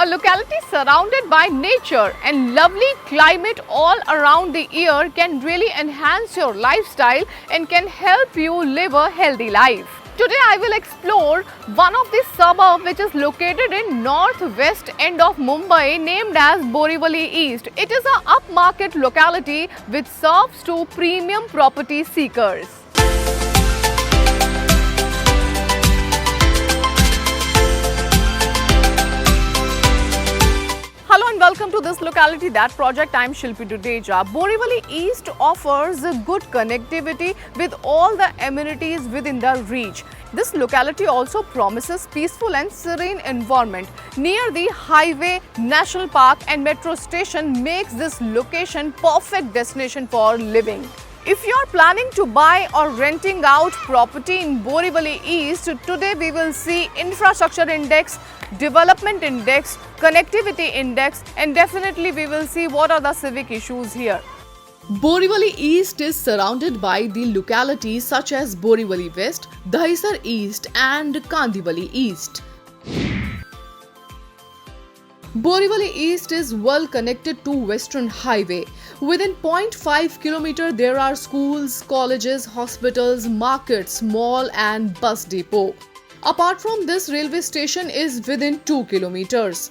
A locality surrounded by nature and lovely climate all around the year can really enhance your lifestyle and can help you live a healthy life. Today I will explore one of the suburb which is located in northwest end of Mumbai named as Borivali East. It is a upmarket locality which serves to premium property seekers. Hello and welcome to this locality, that project. I am Shilpi Dudeja. Borivali East offers good connectivity with all the amenities within the reach. This locality also promises peaceful and serene environment. Near the highway, national park and metro station makes this location perfect destination for living. If you are planning to buy or renting out property in Borivali East, today we will see infrastructure index, development index, connectivity index, and definitely we will see what are the civic issues here. Borivali East is surrounded by the localities such as Borivali West, Dahisar East and Kandivali East. Borivali East is well connected to Western Highway. Within 0.5 km there are schools, colleges, hospitals, markets, mall and bus depot. Apart from this, railway station is within 2 km.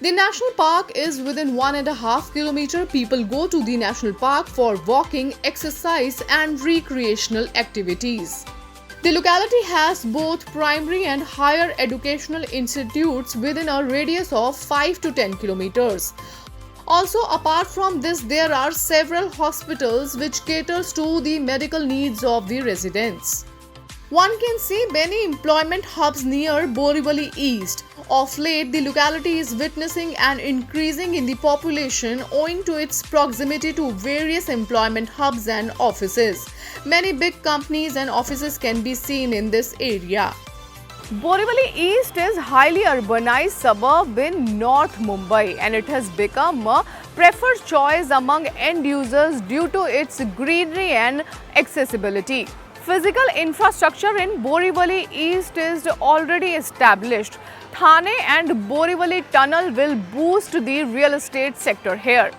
The national park is within 1.5 km. People go to the national park for walking, exercise and recreational activities. The locality has both primary and higher educational institutes within a radius of 5 to 10 km. Also, apart from this, there are several hospitals which caters to the medical needs of the residents. One can see many employment hubs near Borivali East. Of late, the locality is witnessing an increasing in the population owing to its proximity to various employment hubs and offices. Many big companies and offices can be seen in this area. Borivali East is highly urbanized suburb in North Mumbai and it has become a preferred choice among end users due to its greenery and accessibility. Physical infrastructure in Borivali East is already established. Thane and Borivali Tunnel will boost the real estate sector here.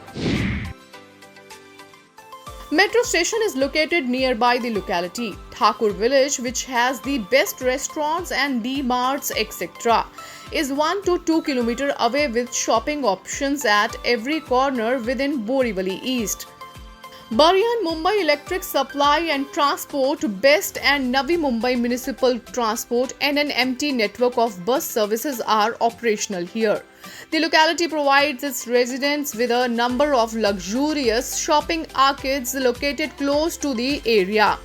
Metro station is located nearby the locality. Thakur village, which has the best restaurants and D-marts etc., is 1 to 2 km away with shopping options at every corner within Borivali East. Barian Mumbai Electric Supply and Transport, Best and Navi Mumbai Municipal Transport and an empty network of bus services are operational here. The locality provides its residents with a number of luxurious shopping arcades located close to the area.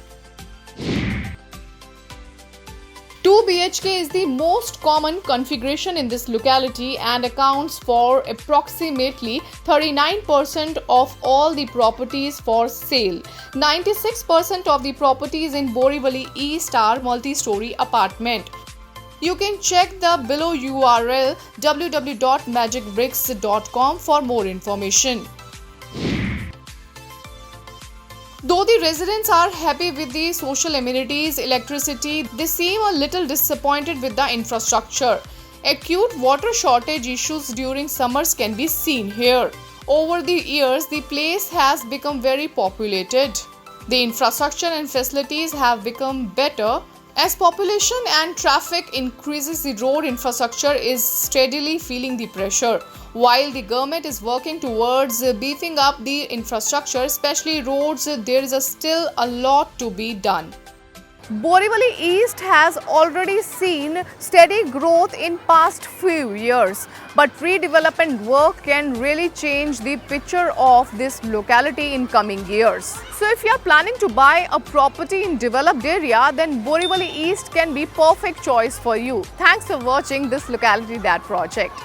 2 BHK is the most common configuration in this locality and accounts for approximately 39% of all the properties for sale. 96% of the properties in Borivali East are multi-story apartment. You can check the below URL www.magicbricks.com for more information. Though the residents are happy with the social amenities, electricity, they seem a little disappointed with the infrastructure. Acute water shortage issues during summers can be seen here. Over the years, the place has become very populated. The infrastructure and facilities have become better. As population and traffic increases, the road infrastructure is steadily feeling the pressure. While the government is working towards beefing up the infrastructure, especially roads, there is still a lot to be done. Borivali East has already seen steady growth in past few years, but redevelopment work can really change the picture of this locality in coming years. So if you are planning to buy a property in developed area, then Borivali East can be perfect choice for you. Thanks for watching this Locality, that project.